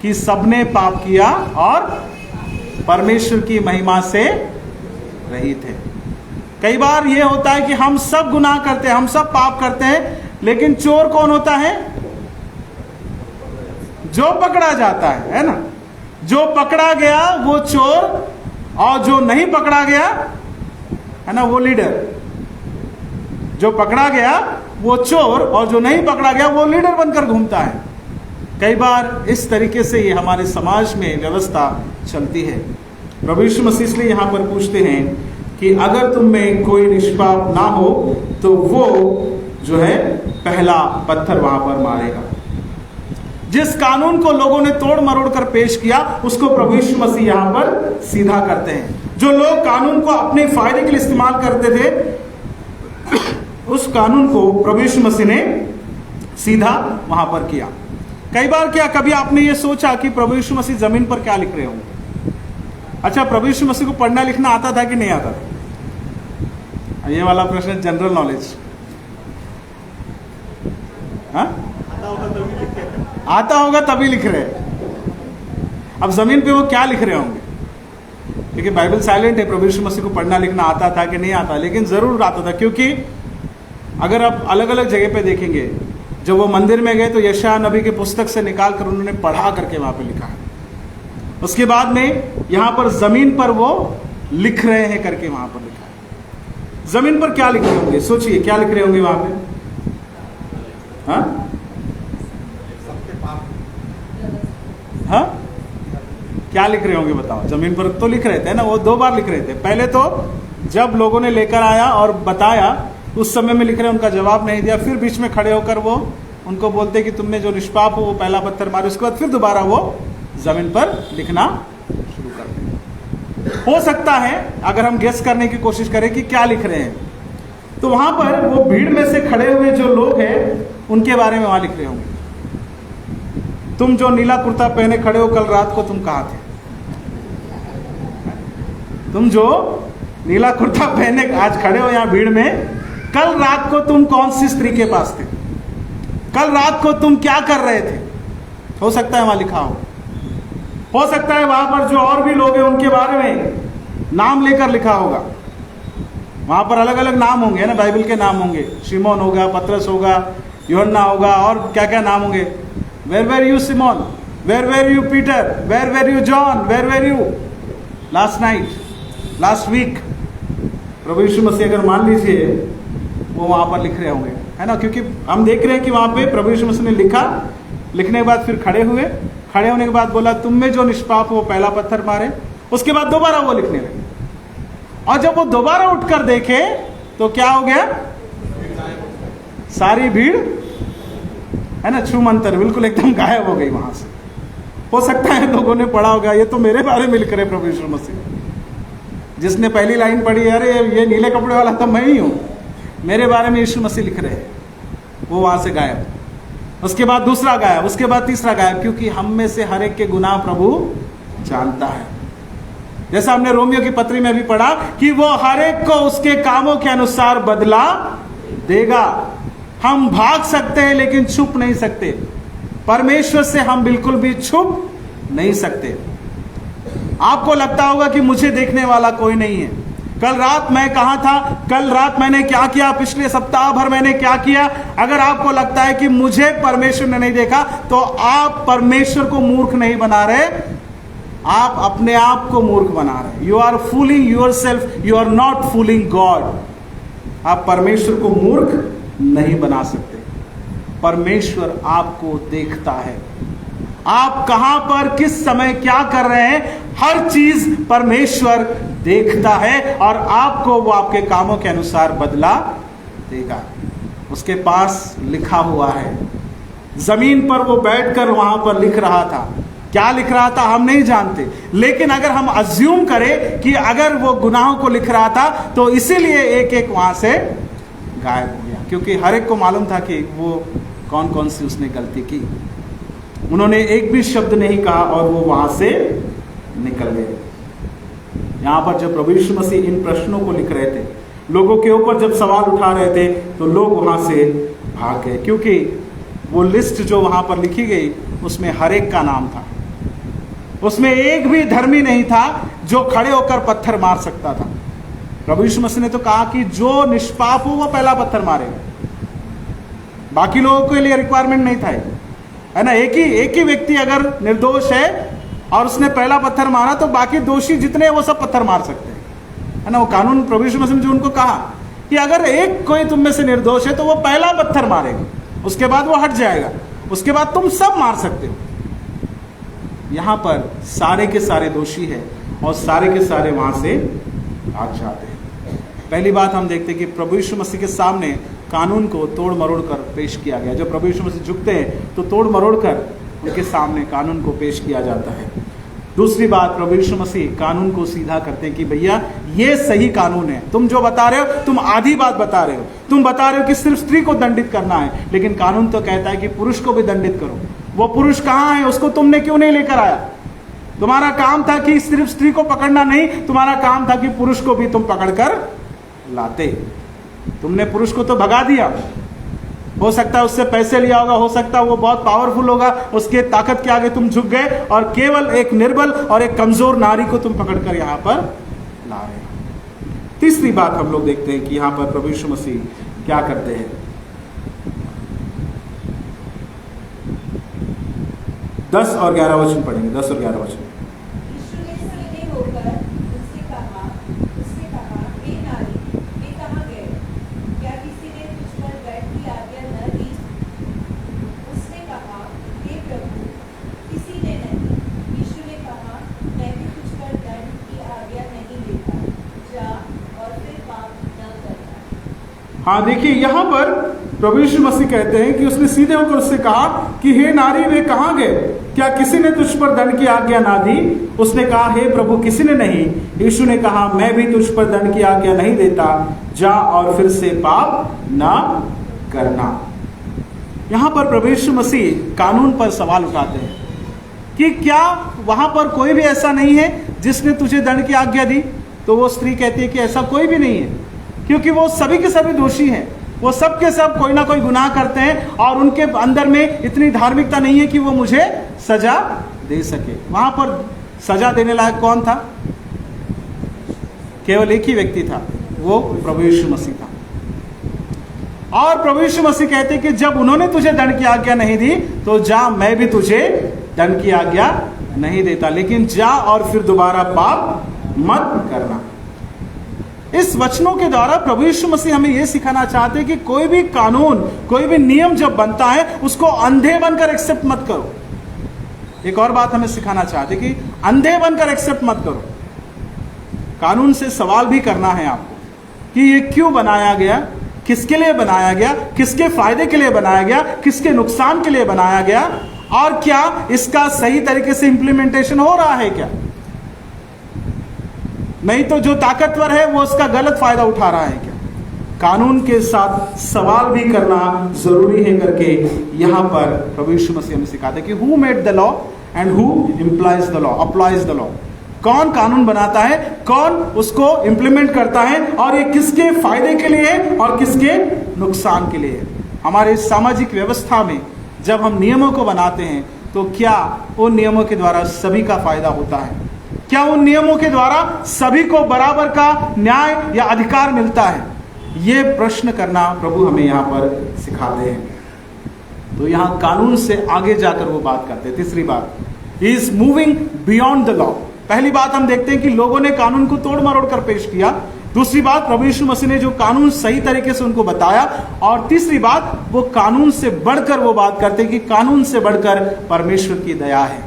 कि सबने पाप किया और परमेश्वर की महिमा से रहित है। कई बार यह होता है कि हम सब गुनाह करते हैं, हम सब पाप करते हैं, लेकिन चोर कौन होता है? जो पकड़ा जाता है ना। जो पकड़ा गया वो चोर, और जो नहीं पकड़ा गया है ना वो लीडर। जो पकड़ा गया वो चोर, और जो नहीं पकड़ा गया वो लीडर बनकर घूमता है। कई बार इस तरीके से ये हमारे समाज में व्यवस्था चलती है। प्रभु यीशु मसीह इसलिए यहां पर पूछते हैं कि अगर तुम में कोई निष्पाप ना हो तो वो जो है पहला पत्थर वहां पर मारेगा। जिस कानून को लोगों ने तोड़ मरोड़ कर पेश किया उसको प्रभु यीशु मसीह यहां पर सीधा करते हैं। जो लोग कानून को अपने फायदे के लिए इस्तेमाल करते थे, उस कानून को प्रभु यीशु मसीह ने सीधा वहां पर किया। कई बार क्या कभी आपने ये सोचा कि प्रभु यीशु मसीह जमीन पर क्या लिख रहे होंगे? अच्छा, प्रभु यीशु मसीह को पढ़ना लिखना आता था कि नहीं आता था? ये वाला प्रश्न जनरल नॉलेज। हाँ, आता होगा तभी लिख रहे हैं। अब जमीन पे वो क्या लिख रहे होंगे? क्योंकि बाइबल साइलेंट है। प्रभु यीशु मसीह को पढ़ना लिखना आता था कि नहीं आता? लेकिन जरूर आता था, क्योंकि अगर आप अलग अलग जगह पे देखेंगे, जब वो मंदिर में गए तो यशायाह नबी के पुस्तक से निकाल कर उन्होंने पढ़ा करके वहां पे लिखा है। उसके बाद में यहां पर जमीन पर वो लिख रहे हैं करके वहां पर लिखा है। जमीन पर क्या लिख रहे होंगे? सोचिए क्या लिख रहे होंगे वहां पे? हाँ सबके पाप हाँ, क्या लिख रहे होंगे बताओ? जमीन पर तो लिख रहे थे ना, वो 2 बार लिख रहे थे। पहले तो जब लोगों ने लेकर आया और बताया उस समय में लिख रहे, उनका जवाब नहीं दिया। फिर बीच में खड़े होकर वो उनको बोलते कि तुमने जो निष्पाप हो वो पहला पत्थर मारे। उसके बाद फिर दोबारा वो जमीन पर लिखना शुरू कर दिया। हो सकता है अगर हम गेस करने की कोशिश करें कि क्या लिख रहे हैं, तो वहां पर वो भीड़ में से खड़े हुए जो लोग हैं उनके बारे में वहां लिख रहे होंगे। तुम जो नीला कुर्ता पहने खड़े हो, कल रात को तुम कहां थे? तुम जो नीला कुर्ता पहने आज खड़े हो यहां भीड़ में, कल रात को तुम कौन सी स्त्री के पास थे? कल रात को तुम क्या कर रहे थे? हो सकता है वहां लिखा हो सकता है वहां पर जो और भी लोग हैं उनके बारे में नाम लेकर लिखा होगा। वहां पर अलग अलग नाम होंगे ना, बाइबल के नाम होंगे। शिमोन होगा, पतरस होगा, यूहन्ना होगा, और क्या क्या नाम होंगे। Where were you Simon, where were you Peter, where were you John, where were you last night, last week. प्रभु यीशु मसीह अगर मान लीजिए वो वहां पर लिख रहे होंगे, है ना, क्योंकि हम देख रहे हैं कि वहां पे प्रभु यीशु मसीह ने लिखा, लिखने के बाद फिर खड़े हुए, खड़े होने के बाद बोला तुम में जो निष्पाप हो वो पहला पत्थर मारे। उसके बाद दोबारा वो लिखने लगे, और जब वो दोबारा उठकर देखे तो क्या हो गया? सारी भीड़, है ना, छूमंतर बिल्कुल एकदम गायब हो गई वहां से। हो सकता है लोगों ने पढ़ा होगा ये तो मेरे बारे में लिख रहे प्रभु यीशु मसीह। जिसने पहली लाइन पढ़ी, अरे ये नीले कपड़े वाला तो मैं ही हूं, मेरे बारे में यीशु मसीह लिख रहे हैं, वो वहां से गायब। उसके बाद दूसरा गायब, उसके बाद तीसरा गायब, क्योंकि हम में से हर एक के गुनाह प्रभु जानता है। जैसा हमने रोमियो की पत्री में भी पढ़ा कि वो हर एक को उसके कामों के अनुसार बदला देगा। हम भाग सकते हैं लेकिन छुप नहीं सकते, परमेश्वर से हम बिल्कुल भी छुप नहीं सकते। आपको लगता होगा कि मुझे देखने वाला कोई नहीं है, कल रात मैं कहां था, कल रात मैंने क्या किया, पिछले सप्ताह भर मैंने क्या किया। अगर आपको लगता है कि मुझे परमेश्वर ने नहीं देखा, तो आप परमेश्वर को मूर्ख नहीं बना रहे, आप अपने आप को मूर्ख बना रहे। You are fooling yourself, you are not fooling God. आप परमेश्वर को मूर्ख नहीं बना सकते। परमेश्वर आपको देखता है, आप कहां पर किस समय क्या कर रहे हैं, हर चीज परमेश्वर देखता है, और आपको वो आपके कामों के अनुसार बदला देगा। उसके पास लिखा हुआ है। जमीन पर वो बैठकर वहां पर लिख रहा था, क्या लिख रहा था हम नहीं जानते, लेकिन अगर हम अज्यूम करें कि अगर वो गुनाहों को लिख रहा था तो इसीलिए एक एक वहां से गायब हो गया, क्योंकि हर एक को मालूम था कि वो कौन कौन सी उसने गलती की। उन्होंने एक भी शब्द नहीं कहा और वो वहां से निकल गए। यहां पर जब प्रभु यीशु मसीह इन प्रश्नों को लिख रहे थे, लोगों के ऊपर जब सवाल उठा रहे थे, तो लोग वहां से भाग गए, क्योंकि वो लिस्ट जो वहां पर लिखी गई उसमें हर एक का नाम था। उसमें एक भी धर्मी नहीं था जो खड़े होकर पत्थर मार सकता था। प्रभु यीशु मसीह ने तो कहा कि जो निष्पाप हो वो पहला पत्थर मारेगा। बाकी लोगों के लिए रिक्वायरमेंट नहीं था, है ना। एक ही व्यक्ति अगर निर्दोष है और उसने पहला पत्थर मारा तो बाकी दोषी जितने हैं वो सब पत्थर मार सकते हैं, है ना। वो कानून प्रभु यीशु मसीह ने जो उनको कहा कि अगर एक कोई तुम में से निर्दोष है तो वो पहला पत्थर मारेगा, उसके बाद वो हट जाएगा, उसके बाद तुम सब मार सकते हो। यहां पर सारे के सारे दोषी है और सारे के सारे वहां से भाग जाते हैं। पहली बात हम देखते हैं कि प्रभु यीशु मसीह के सामने कानून को तोड़ मरोड़ कर पेश किया गया। जब प्रभु यीशु मसीह झुकते हैं तो तोड़ मरोड़ कर उनके सामने कानून को पेश किया जाता है। दूसरी बात, प्रभु यीशु मसीह कानून को सीधा करते हैं कि भैया ये सही कानून है, तुम जो बता रहे हो तुम आधी बात बता रहे हो। तुम बता रहे हो कि सिर्फ स्त्री को दंडित करना है, लेकिन कानून तो कहता है कि पुरुष को भी दंडित करो। वो पुरुष कहाँ है, उसको तुमने क्यों नहीं लेकर आया? तुम्हारा काम था कि सिर्फ स्त्री को पकड़ना नहीं, तुम्हारा काम था कि पुरुष को भी तुम पकड़कर लाते। तुमने पुरुष को तो भगा दिया, हो सकता है उससे पैसे लिया होगा, हो सकता है वो बहुत पावरफुल होगा, उसके ताकत के आगे तुम झुक गए और केवल एक निर्बल और एक कमजोर नारी को तुम पकड़कर यहां पर ला रहे हो। तीसरी बात हम लोग देखते हैं कि यहां पर प्रभु यीशु मसीह क्या करते हैं। 10 और 11 वचन पढ़ेंगे, 10 और 11 वचन। हाँ देखिए, यहाँ पर प्रभु यीशु मसीह कहते हैं कि उसने सीधे होकर उससे कहा कि हे नारी, वे कहाँ गए? क्या किसी ने तुझ पर दंड की आज्ञा ना दी? उसने कहा, हे प्रभु, किसी ने नहीं। यीशु ने कहा, मैं भी तुझ पर दंड की आज्ञा नहीं देता, जा और फिर से पाप ना करना। यहाँ पर प्रभु यीशु मसीह कानून पर सवाल उठाते हैं कि क्या वहां पर कोई भी ऐसा नहीं है जिसने तुझे दंड की आज्ञा दी? तो वो स्त्री कहती है कि ऐसा कोई भी नहीं है, क्योंकि वो सभी के सभी दोषी हैं। वो सब के सब कोई ना कोई गुनाह करते हैं और उनके अंदर में इतनी धार्मिकता नहीं है कि वो मुझे सजा दे सके। वहां पर सजा देने लायक कौन था? केवल एक ही व्यक्ति था, वो प्रभु यीशु मसीह था। और प्रभु यीशु मसीह कहते कि जब उन्होंने तुझे दंड की आज्ञा नहीं दी तो जा, मैं भी तुझे दंड की आज्ञा नहीं देता, लेकिन जा और फिर दोबारा पाप मत करना। इस वचनों के द्वारा प्रभु यीशु मसीह हमें यह सिखाना चाहते हैं कि कोई भी कानून, कोई भी नियम जब बनता है उसको अंधे बनकर एक्सेप्ट मत करो। एक और बात हमें सिखाना चाहते कि अंधे बनकर एक्सेप्ट मत करो। कानून से सवाल भी करना है आपको कि ये क्यों बनाया गया, किसके लिए बनाया गया, किसके फायदे के लिए बनाया गया, किसके नुकसान के लिए बनाया गया, और क्या इसका सही तरीके से इंप्लीमेंटेशन हो रहा है क्या? नहीं तो जो ताकतवर है वो उसका गलत फायदा उठा रहा है क्या? कानून के साथ सवाल भी करना जरूरी है करके यहाँ पर प्रभु यीशु मसीह हमें सिखाते हैं कि who made the law and who implies the law, applies the law. कौन कानून बनाता है, कौन उसको इंप्लीमेंट करता है, और ये किसके फायदे के लिए है और किसके नुकसान के लिए है। हमारे सामाजिक व्यवस्था में जब हम नियमों को बनाते हैं तो क्या उन नियमों के द्वारा सभी का फायदा होता है? क्या उन नियमों के द्वारा सभी को बराबर का न्याय या अधिकार मिलता है? ये प्रश्न करना प्रभु हमें यहाँ पर सिखाते हैं। तो यहाँ कानून से आगे जाकर वो बात करते हैं। तीसरी बात, he is moving beyond the law. पहली बात हम देखते हैं कि लोगों ने कानून को तोड़ मरोड़ कर पेश किया। दूसरी बात, प्रभु यीशु मसीह ने जो कानून सही तरीके से उनको बताया। और तीसरी बात, वो कानून से बढ़कर वो बात करते हैं कि कानून से बढ़कर परमेश्वर की दया है।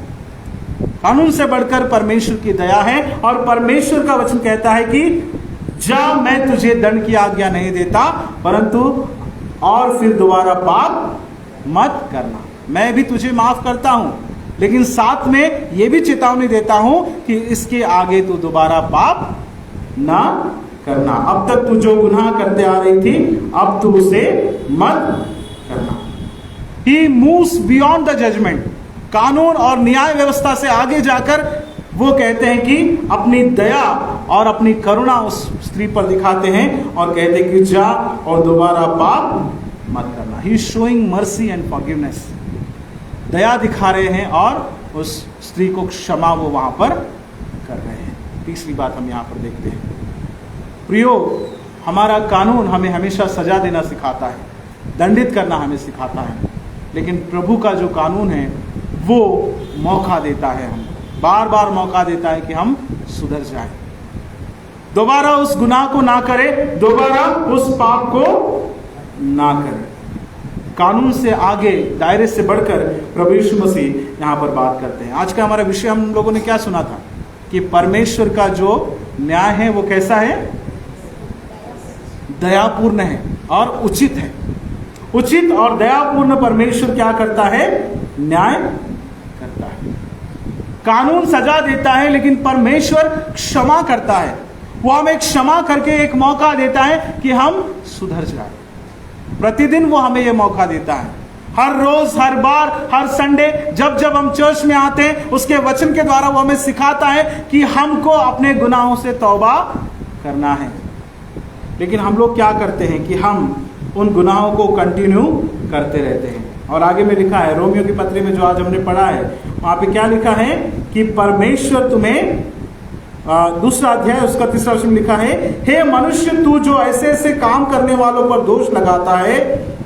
कानून से बढ़कर परमेश्वर की दया है, और परमेश्वर का वचन कहता है कि जा, मैं तुझे दंड की आज्ञा नहीं देता, परंतु और फिर दोबारा पाप मत करना। मैं भी तुझे माफ करता हूं, लेकिन साथ में यह भी चेतावनी देता हूं कि इसके आगे तू दोबारा पाप ना करना। अब तक तू जो गुनाह करते आ रही थी, अब तू उसे मत करना। He moves beyond the judgment। कानून और न्याय व्यवस्था से आगे जाकर वो कहते हैं कि अपनी दया और अपनी करुणा उस स्त्री पर दिखाते हैं और कहते हैं कि जा और दोबारा पाप मत करना। He is showing mercy and forgiveness। दया दिखा रहे हैं और उस स्त्री को क्षमा वो वहां पर कर रहे हैं। तीसरी बात हम यहाँ पर देखते हैं, प्रियो, हमारा कानून हमें हमेशा सजा देना सिखाता है, दंडित करना हमें सिखाता है, लेकिन प्रभु का जो कानून है वो मौका देता है, हम बार बार मौका देता है कि हम सुधर जाएं, दोबारा उस गुनाह को ना करें, दोबारा उस पाप को ना करें। कानून से आगे, दायरे से बढ़कर प्रभु यीशु मसीह यहाँ पर बात करते हैं। आज का हमारा विषय हम लोगों ने क्या सुना था कि परमेश्वर का जो न्याय है वो कैसा है? दयापूर्ण है और उचित है। उचित और दयापूर्ण परमेश्वर क्या करता है? न्याय करता है। कानून सजा देता है, लेकिन परमेश्वर क्षमा करता है। वो हमें क्षमा करके एक मौका देता है कि हम सुधर जाए। प्रतिदिन वो हमें ये मौका देता है, हर रोज, हर बार, हर संडे, जब जब हम चर्च में आते हैं, उसके वचन के द्वारा वो हमें सिखाता है कि हमको अपने गुनाहों से तौबा करना है। लेकिन हम लोग क्या करते हैं कि हम उन गुनाहों को कंटिन्यू करते रहते हैं। और आगे में लिखा है, रोमियो की पत्री में जो आज हमने पढ़ा है, वहां पे क्या लिखा है कि परमेश्वर तुम्हें, दूसरा अध्याय उसका 3रा वचन लिखा है, हे मनुष्य, तू जो ऐसे ऐसे काम करने वालों पर दोष लगाता है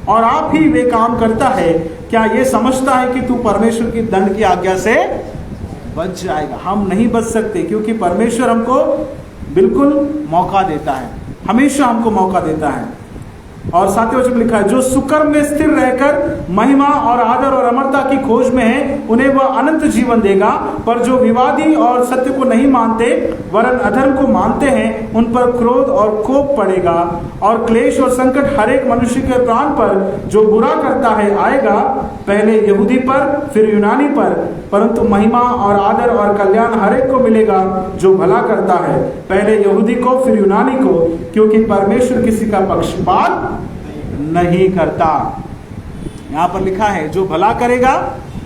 और आप ही वे काम करता है, क्या ये समझता है कि तू परमेश्वर की दंड की आज्ञा से बच जाएगा? हम नहीं बच सकते, क्योंकि परमेश्वर हमको बिल्कुल मौका देता है, हमेशा हमको मौका देता है। और 7वें वचन में लिखा है, जो सुकर्म में स्थिर रहकर महिमा और आदर और अमरता की खोज में है, उन्हें वह अनंत जीवन देगा। पर जो विवादी और सत्य को नहीं मानते वरन अधर्म को मानते हैं, उन पर क्रोध और कोप पड़ेगा और क्लेश और संकट हर एक मनुष्य के प्राण पर जो बुरा करता है आएगा, पहले यहूदी पर फिर यूनानी पर, परंतु महिमा और आदर और कल्याण हर एक को मिलेगा जो भला करता है, पहले यहूदी को फिर यूनानी को, क्योंकि परमेश्वर किसी का पक्षपात नहीं करता। यहां पर लिखा है, जो भला करेगा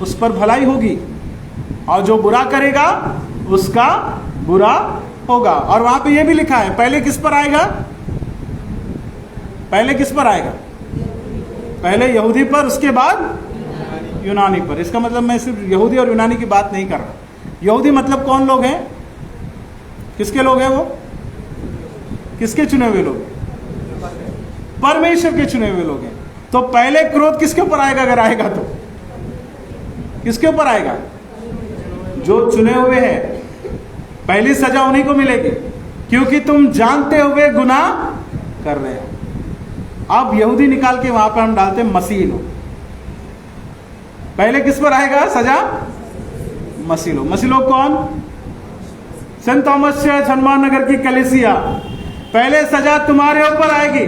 उस पर भलाई होगी और जो बुरा करेगा उसका बुरा होगा। और वहां पे यह भी लिखा है, पहले किस पर आएगा? पहले किस पर आएगा? पहले यहूदी पर, उसके बाद यूनानी पर। इसका मतलब मैं सिर्फ यहूदी और यूनानी की बात नहीं कर रहा। यहूदी मतलब कौन लोग हैं? किसके लोग हैं वो? किसके चुने हुए लोग? परमेश्वर के चुने हुए लोग हैं। तो पहले क्रोध किसके ऊपर आएगा? अगर आएगा तो किसके ऊपर आएगा? जो चुने हुए हैं। पहली सजा उन्हीं को मिलेगी, क्योंकि तुम जानते हुए गुनाह कर रहे हो। अब यहूदी निकाल के वहां पर हम डालते हैं मसीह लोग। पहले किस पर आएगा सजा? मसीह लोग। मसीह लोग कौन? Saint Thomas church, Hanuman Nagar की कलीसिया। पहले सजा तुम्हारे ऊपर आएगी,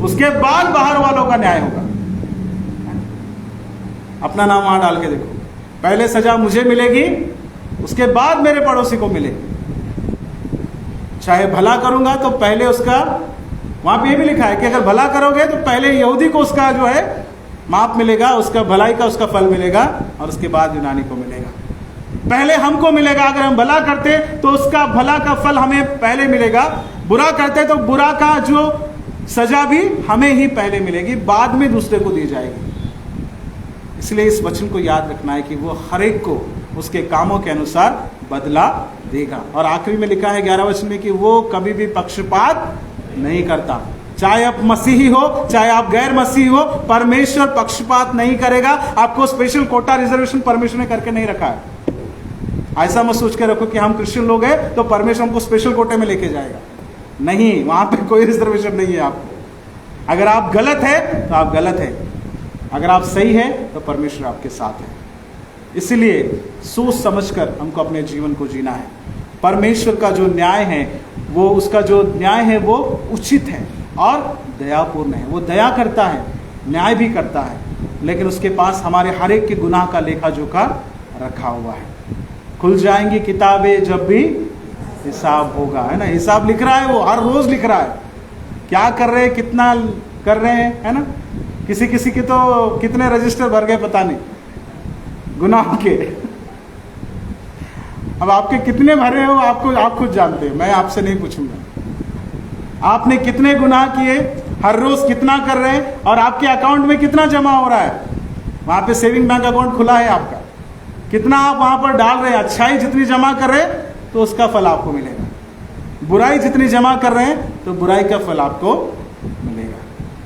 उसके बाद बाहर वालों का न्याय होगा। अपना नाम वहां डाल के देखो। पहले सजा मुझे मिलेगी, उसके बाद मेरे पड़ोसी को मिलेगी। चाहे भला करूंगा तो पहले उसका, वहां पे ये भी लिखा है कि अगर भला करोगे तो पहले यहूदी को उसका जो है माप मिलेगा, उसका भलाई का उसका फल मिलेगा, और उसके बाद यूनानी को मिलेगा। पहले हमको मिलेगा। अगर हम भला करते तो उसका भला का फल हमें पहले मिलेगा, बुरा करते तो बुरा का जो सजा भी हमें ही पहले मिलेगी, बाद में दूसरे को दी जाएगी। इसलिए इस वचन को याद रखना है कि वो हर एक को उसके कामों के अनुसार बदला देगा। और आखिरी में लिखा है 11 वचन में कि वो कभी भी पक्षपात नहीं करता। चाहे आप मसीही हो, चाहे आप गैर मसीही हो, परमेश्वर पक्षपात नहीं करेगा। आपको स्पेशल कोटा रिजर्वेशन परमेश्वर ने करके नहीं रखा है। ऐसा मत सोच के रखो कि हम क्रिश्चियन लोग हैं तो परमेश्वर हमको स्पेशल कोटे में लेके जाएगा। नहीं, वहां पे कोई रिजर्वेशन नहीं है आपको। अगर आप गलत है तो आप गलत है, अगर आप सही है तो परमेश्वर आपके साथ है। इसलिए सोच समझकर हमको अपने जीवन को जीना है। परमेश्वर का जो न्याय है, वो उसका जो न्याय है वो उचित है और दयापूर्ण है। वो दया करता है, न्याय भी करता है, लेकिन उसके पास हमारे हर एक के गुनाह का लेखा जोखा रखा हुआ है। खुल जाएंगी किताबें जब भी हिसाब होगा, है ना। हिसाब लिख रहा है, वो हर रोज लिख रहा है, क्या कर रहे हैं, कितना कर रहे हैं, है ना। किसी किसी के तो कितने रजिस्टर भर गए पता नहीं गुनाह के। अब आपके कितने भरे हो आप खुद जानते हैं, मैं आपसे नहीं पूछूंगा। आपने कितने गुनाह किए, हर रोज कितना कर रहे हैं, और आपके अकाउंट में कितना जमा हो रहा है। वहां पे सेविंग बैंक अकाउंट खुला है आपका, कितना आप वहां पर डाल रहे हैं। अच्छाई जितनी जमा कर रहे हैं तो उसका फल आपको मिलेगा, बुराई जितनी जमा कर रहे हैं तो बुराई का फल आपको मिलेगा।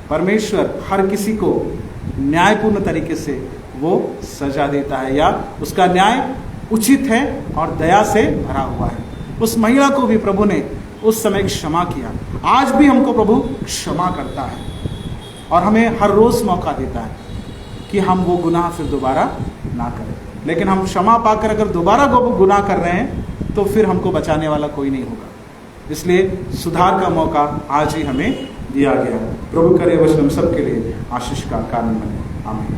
परमेश्वर हर किसी को न्यायपूर्ण तरीके से वो सजा देता है, या उसका न्याय उचित है और दया से भरा हुआ है। उस महिला को भी प्रभु ने उस समय क्षमा किया। आज भी हमको प्रभु क्षमा करता है और हमें हर रोज मौका देता है कि हम वो गुनाह फिर दोबारा ना करें। लेकिन हम क्षमा पाकर अगर दोबारा गुनाह कर रहे हैं तो फिर हमको बचाने वाला कोई नहीं होगा। इसलिए सुधार का मौका आज ही हमें दिया गया। प्रभु करे वचन हम सबके लिए आशीष का कारण बने। आमीन।